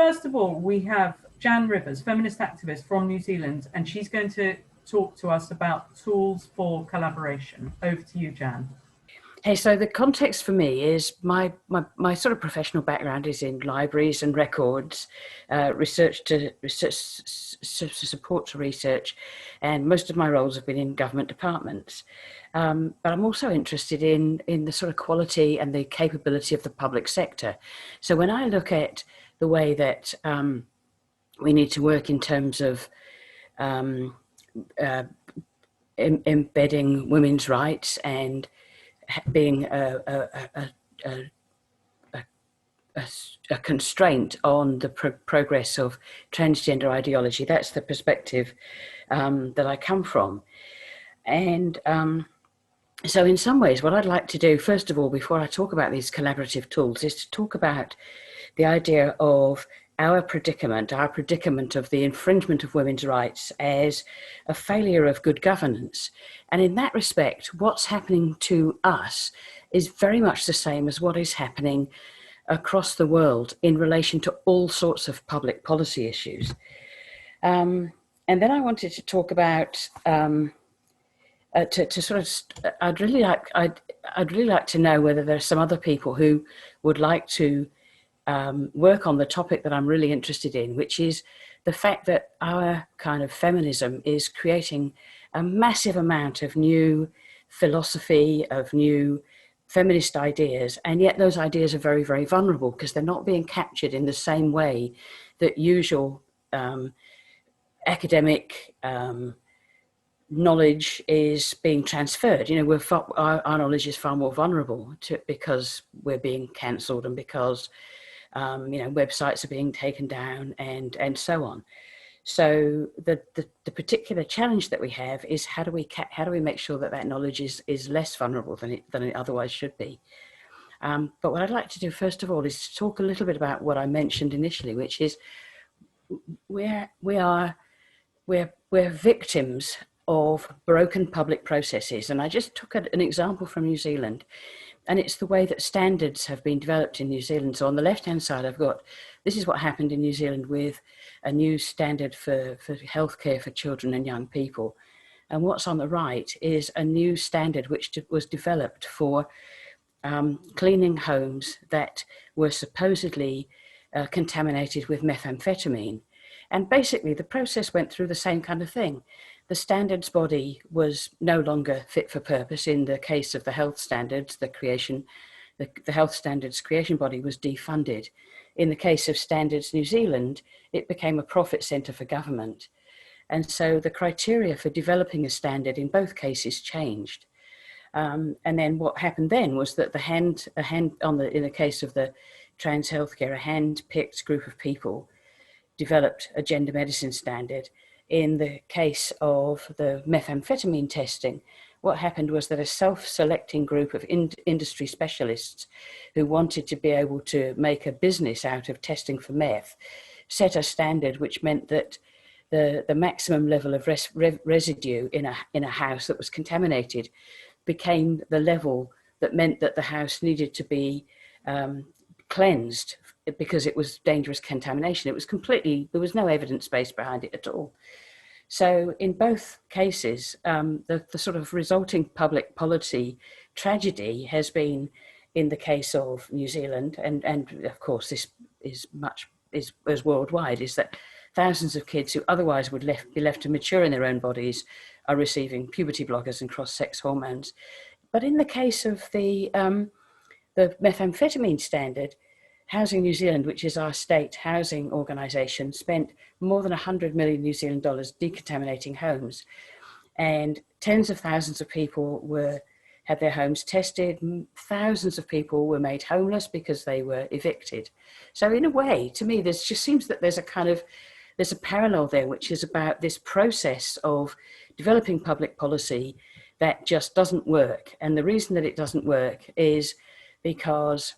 first of all, we have Jan Rivers, feminist activist from New Zealand, and she's going to talk to us about tools for collaboration. Over to you, Jan. Hey, so the context for me is my sort of professional background is in libraries and records, research to support to research, and most of my roles have been in government departments. But I'm also interested in the sort of quality and the capability of the public sector. So when I look at the way that we need to work in terms of embedding women's rights and being a constraint on the progress of transgender ideology. That's the perspective that I come from. And so in some ways, what I'd like to do, first of all, before I talk about these collaborative tools, is to talk about the idea of our predicament of the infringement of women's rights as a failure of good governance. And in that respect, what's happening to us is very much the same as what is happening across the world in relation to all sorts of public policy issues. And then I wanted to talk about, I'd really like to know whether there are some other people who would like to work on the topic that I'm really interested in, which is the fact that our kind of feminism is creating a massive amount of new philosophy, of new feminist ideas, and yet those ideas are very, very vulnerable because they're not being captured in the same way that usual academic knowledge is being transferred. You know, our knowledge is far more vulnerable because we're being cancelled and because websites are being taken down and so on. So the particular challenge that we have is how do we make sure that knowledge is less vulnerable than it otherwise should be. But what I'd like to do first of all is to talk a little bit about what I mentioned initially, which is we're victims of broken public processes. And I just took an example from New Zealand. And it's the way that standards have been developed in New Zealand. So on the left-hand side, this is what happened in New Zealand with a new standard for healthcare for children and young people. And what's on the right is a new standard which was developed for cleaning homes that were supposedly contaminated with methamphetamine. And basically the process went through the same kind of thing. The standards body was no longer fit for purpose. In the case of the health standards, the health standards creation body was defunded. In the case of Standards New Zealand, it became a profit centre for government. And so the criteria for developing a standard in both cases changed. And then what happened then was that in the case of the trans healthcare, a hand-picked group of people developed a gender medicine standard. In the case of the methamphetamine testing, what happened was that a self-selecting group of industry specialists who wanted to be able to make a business out of testing for meth set a standard which meant that the maximum level of residue in a house that was contaminated became the level that meant that the house needed to be cleansed because it was dangerous contamination. It was there was no evidence base behind it at all. So in both cases, the sort of resulting public policy tragedy has been, in the case of New Zealand, and of course this is worldwide, is that thousands of kids who otherwise would be left to mature in their own bodies are receiving puberty blockers and cross-sex hormones. But in the case of the methamphetamine standard, Housing New Zealand, which is our state housing organisation, spent more than 100 million New Zealand dollars decontaminating homes, and tens of thousands of people had their homes tested. Thousands of people were made homeless because they were evicted. So in a way, to me, there's just seems that there's a parallel there, which is about this process of developing public policy that just doesn't work. And the reason that it doesn't work is because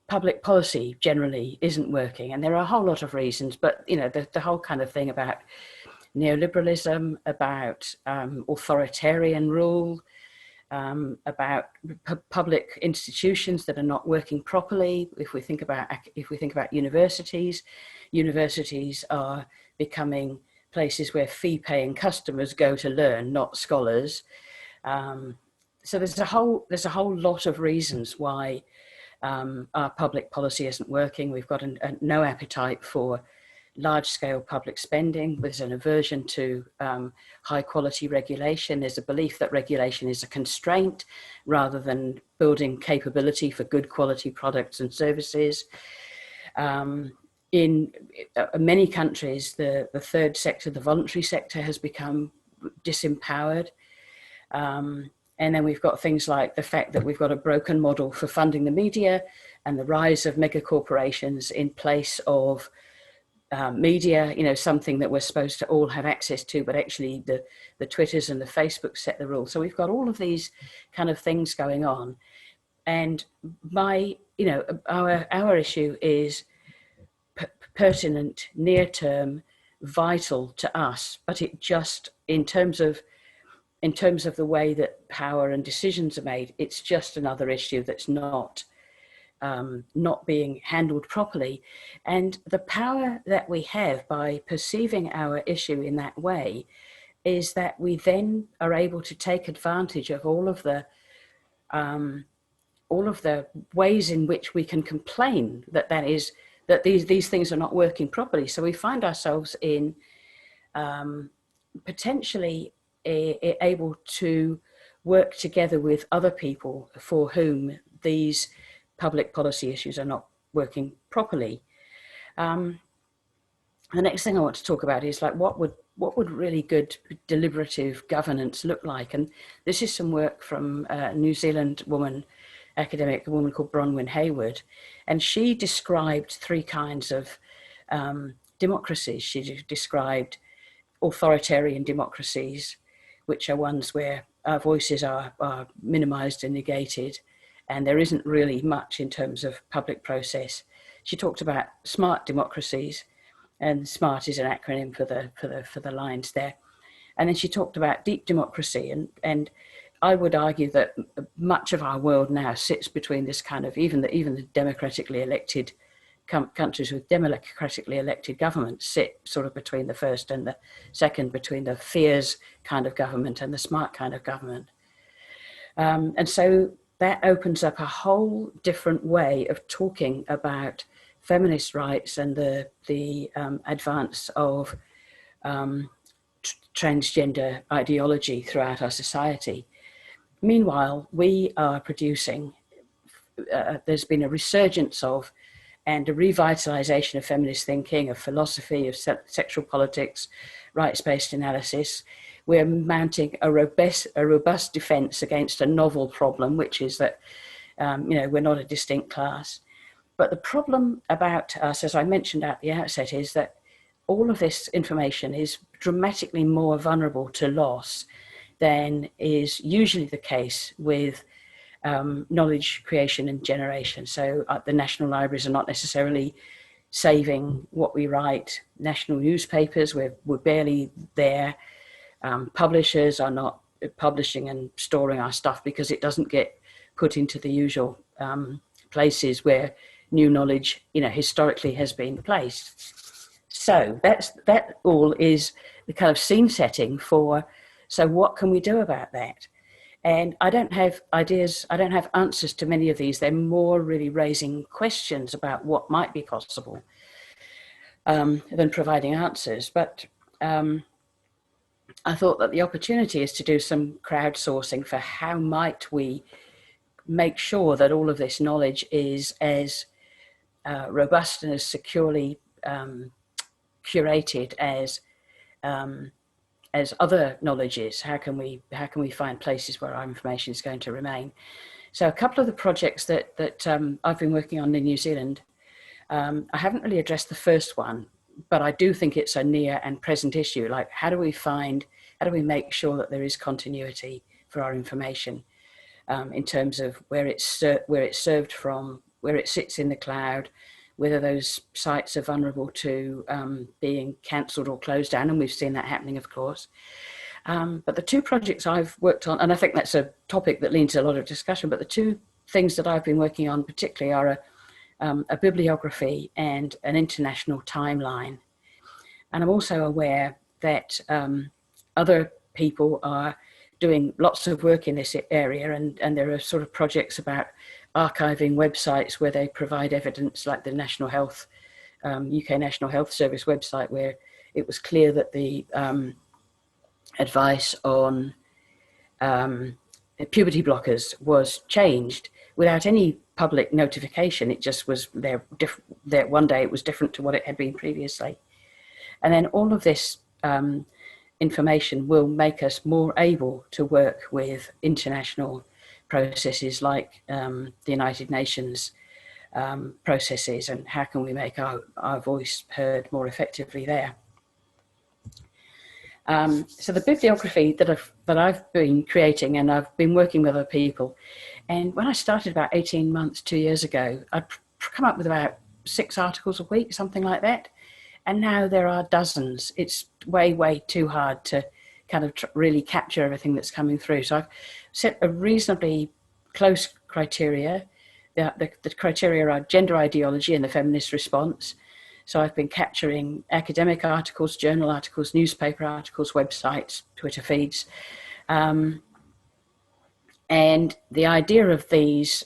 public policy generally isn't working. And there are a whole lot of reasons, but the whole kind of thing about neoliberalism, about authoritarian rule, about public institutions that are not working properly. If we think about universities, universities are becoming places where fee-paying customers go to learn, not scholars. So there's a whole lot of reasons why our public policy isn't working. We've got no appetite for large-scale public spending. There's an aversion to high-quality regulation. There's a belief that regulation is a constraint rather than building capability for good quality products and services. In many countries, the third sector, the voluntary sector, has become disempowered. And then we've got things like the fact that we've got a broken model for funding the media and the rise of mega corporations in place of media, you know, something that we're supposed to all have access to, but actually the Twitters and the Facebooks set the rules. So we've got all of these kind of things going on. And our issue is pertinent, near term, vital to us, but it just, in terms of the way that power and decisions are made, it's just another issue that's not being handled properly. And the power that we have by perceiving our issue in that way is that we then are able to take advantage of all of the ways in which we can complain that these things are not working properly. So we find ourselves in potentially able to work together with other people for whom these public policy issues are not working properly. The next thing I want to talk about is like what would really good deliberative governance look like? And this is some work from a New Zealand academic, a woman called Bronwyn Hayward, and she described three kinds of democracies. She described authoritarian democracies, which are ones where our voices are minimized and negated, and there isn't really much in terms of public process. She talked about smart democracies, and SMART is an acronym for the lines there. And then she talked about deep democracy, and I would argue that much of our world now sits between this kind of, even the democratically elected countries with democratically elected governments sit sort of between the first and the second, between the fears kind of government and the smart kind of government. And so that opens up a whole different way of talking about feminist rights and the advance of transgender ideology throughout our society. Meanwhile, we are producing, there's been a resurgence of and a revitalization of feminist thinking, of philosophy, of sexual politics, rights-based analysis. We're mounting a robust defense against a novel problem, which is that we're not a distinct class. But the problem about us, as I mentioned at the outset, is that all of this information is dramatically more vulnerable to loss than is usually the case with knowledge creation and generation. So the national libraries are not necessarily saving what we write. National newspapers, we're barely there. Publishers are not publishing and storing our stuff because it doesn't get put into the usual places where new knowledge, historically has been placed. So that all is the kind of scene setting for, so what can we do about that? And I don't have ideas, I don't have answers to many of these. They're more really raising questions about what might be possible than providing answers. But I thought that the opportunity is to do some crowdsourcing for how might we make sure that all of this knowledge is as robust and as securely curated as other knowledge is. How can we find places where our information is going to remain? So a couple of the projects that I've been working on in New Zealand, I haven't really addressed the first one, but I do think it's a near and present issue. Like, how do we make sure that there is continuity for our information in terms of where it's served from, where it sits in the cloud, whether those sites are vulnerable to being cancelled or closed down, and we've seen that happening, of course. But the two projects I've worked on, and I think that's a topic that leads to a lot of discussion, but the two things that I've been working on particularly are a bibliography and an international timeline. And I'm also aware that other people are doing lots of work in this area, and there are sort of projects about archiving websites where they provide evidence, like the National Health, UK National Health Service website, where it was clear that the advice on puberty blockers was changed without any public notification. It just was there one day it was different to what it had been previously. And then all of this information will make us more able to work with international processes like the United Nations processes, and how can we make our voice heard more effectively there. So the bibliography that I've been creating, and I've been working with other people, and when I started about 18 months, 2 years ago, I'd come up with about 6 articles a week, something like that. And now there are dozens. It's way, way too hard to kind of really capture everything that's coming through. So I've set a reasonably close criteria. The criteria are gender ideology and the feminist response. So I've been capturing academic articles, journal articles, newspaper articles, websites, Twitter feeds. And the idea of this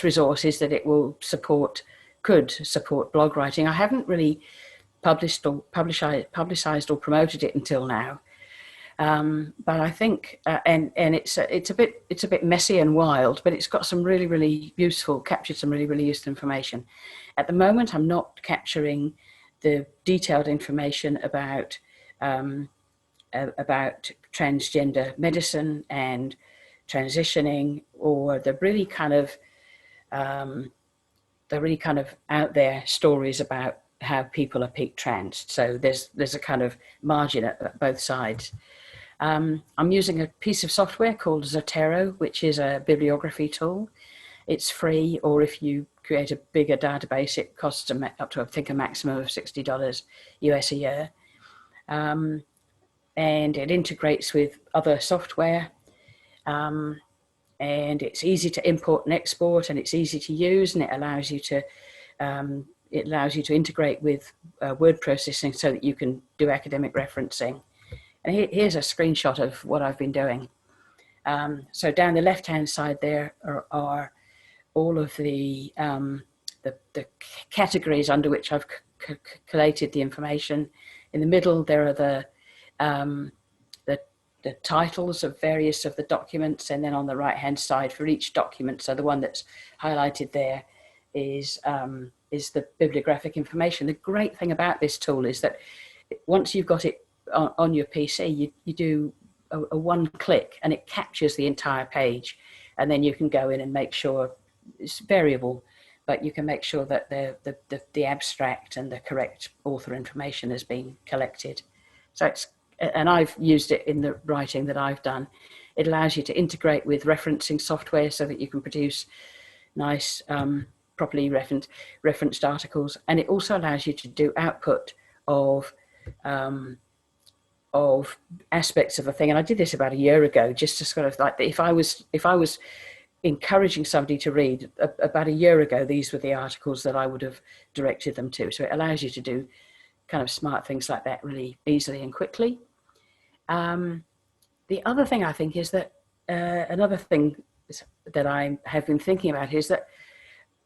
resource is that it will could support blog writing. I haven't really published or publicized or promoted it until now, but I think and it's a bit messy and wild, but it's got some really captured some really useful information. At the moment, I'm not capturing the detailed information about transgender medicine and transitioning, or the really kind of out there stories about how people are peak trans. So there's a kind of margin at both sides. I'm using a piece of software called Zotero, which is a bibliography tool. It's free, or if you create a bigger database, it costs up to, I think, a maximum of $60 US a year. And it integrates with other software. And it's easy to import and export, and it's easy to use, and it allows you to integrate with word processing so that you can do academic referencing. And here's a screenshot of what I've been doing. So down the left-hand side there are all of the categories under which I've collated the information. In the middle, there are the titles of various of the documents, and then on the right-hand side for each document, so the one that's highlighted there is the bibliographic information. The great thing about this tool is that once you've got it on your PC, you do a one click and it captures the entire page, and then you can go in and make sure it's variable, but you can make sure that the abstract and the correct author information has been collected. So and I've used it in the writing that I've done. It allows you to integrate with referencing software so that you can produce nice, properly referenced articles. And it also allows you to do output of aspects of a thing. And I did this about a year ago, just to sort of like, if I was encouraging somebody to read about a year ago, these were the articles that I would have directed them to. So it allows you to do kind of smart things like that really easily and quickly. The other thing I think is that another thing that I have been thinking about is that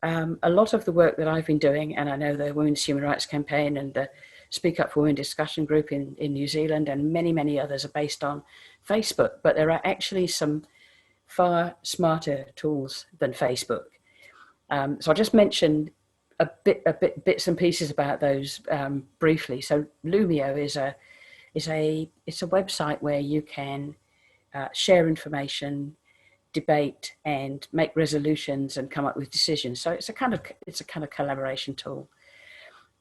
a lot of the work that I've been doing, and I know the Women's Human Rights Campaign and the Speak Up for Women discussion group in New Zealand and many others are based on Facebook, but there are actually some far smarter tools than Facebook. So I'll just mention bits and pieces about those briefly. So Lumio is a website where you can share information, debate, and make resolutions and come up with decisions. So it's a kind of collaboration tool.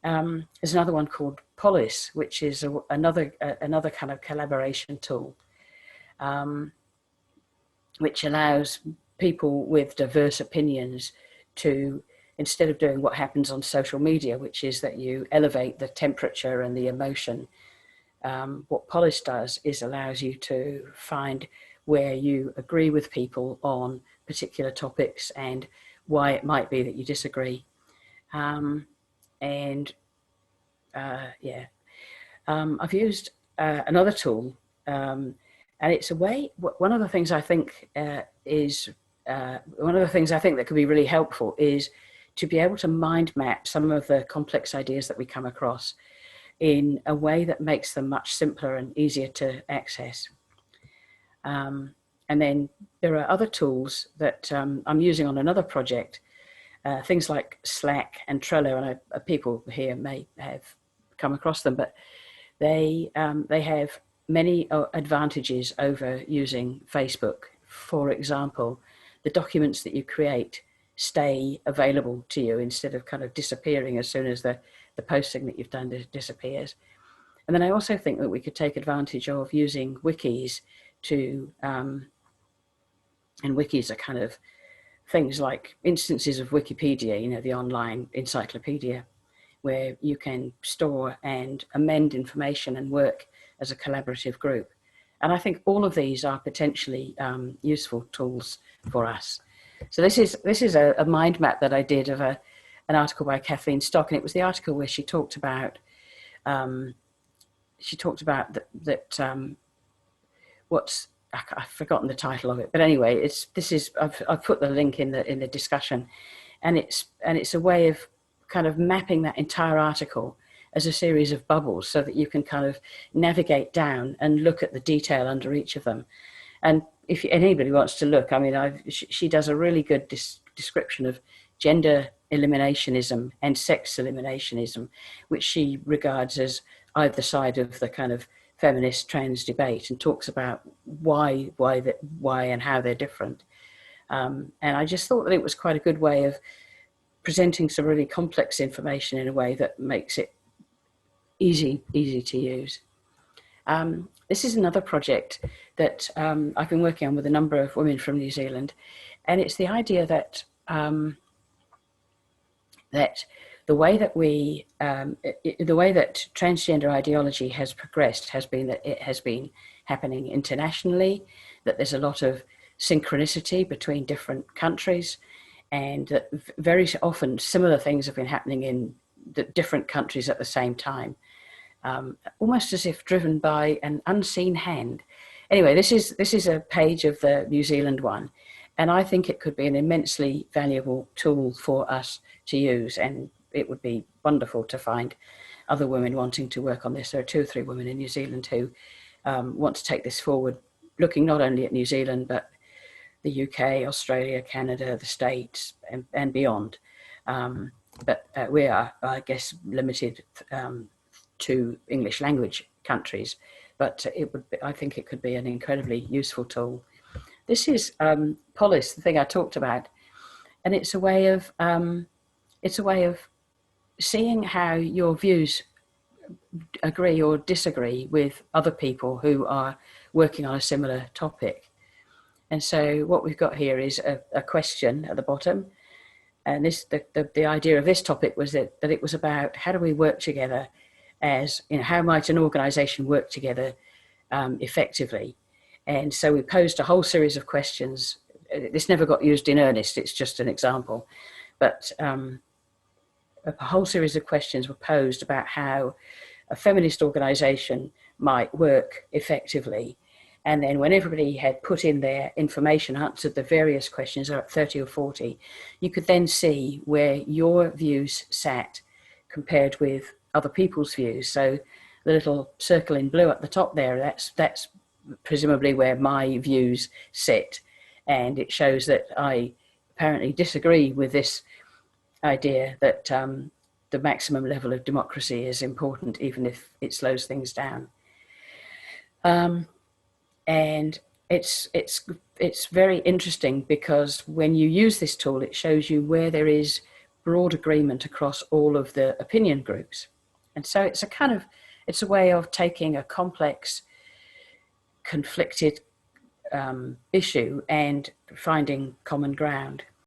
There's another one called Polis, which is another kind of collaboration tool, which allows people with diverse opinions to, instead of doing what happens on social media, which is that you elevate the temperature and the emotion what Polis does is allows you to find where you agree with people on particular topics and why it might be that you disagree. I've used another tool, and it's a way. One of the things I think that could be really helpful is to be able to mind map some of the complex ideas that we come across in a way that makes them much simpler and easier to access. And then there are other tools that I'm using on another project, things like Slack and Trello, and people here may have come across them, but they have many advantages over using Facebook. For example, the documents that you create stay available to you instead of kind of disappearing as soon as the posting that you've done disappears. And then I also think that we could take advantage of using wikis to, and wikis are kind of things like instances of Wikipedia, the online encyclopedia, where you can store and amend information and work as a collaborative group. And I think all of these are potentially useful tools for us. So this is a mind map that I did of an article by Kathleen Stock, and it was the article where she talked about I've forgotten the title of it, but anyway, I've put the link in the discussion, and it's a way of kind of mapping that entire article as a series of bubbles so that you can kind of navigate down and look at the detail under each of them. And if anybody wants to look, I mean, she does a really good description of gender eliminationism and sex eliminationism, which she regards as either side of the kind of feminist trans debate, and talks about why and how they're different. And I just thought that it was quite a good way of presenting some really complex information in a way that makes it easy to use. This is another project that I've been working on with a number of women from New Zealand, and it's the idea that that the way that transgender ideology has progressed has been that it has been happening internationally, that there's a lot of synchronicity between different countries, and that very often similar things have been happening in the different countries at the same time, almost as if driven by an unseen hand. Anyway, this is a page of the New Zealand one, and I think it could be an immensely valuable tool for us to use, and it would be wonderful to find other women wanting to work on this. There are 2 or 3 women in New Zealand who want to take this forward, looking not only at New Zealand, but the UK, Australia, Canada, the States, and beyond. But we are, I guess, limited to English language countries, but I think it could be an incredibly useful tool. This is Polis, the thing I talked about, and it's a way of seeing how your views agree or disagree with other people who are working on a similar topic. And so what we've got here is a question at the bottom. And the idea of this topic was that it was about how do we work together how might an organization work together effectively? And so we posed a whole series of questions. This never got used in earnest, it's just an example. But a whole series of questions were posed about how a feminist organization might work effectively. And then when everybody had put in their information, answered the various questions, there are 30 or 40, you could then see where your views sat compared with other people's views. So the little circle in blue at the top there, that's presumably where my views sit. And it shows that I apparently disagree with this idea that the maximum level of democracy is important, even if it slows things down. And it's very interesting because when you use this tool, it shows you where there is broad agreement across all of the opinion groups. And so it's a way of taking a complex, conflicted issue and finding common ground.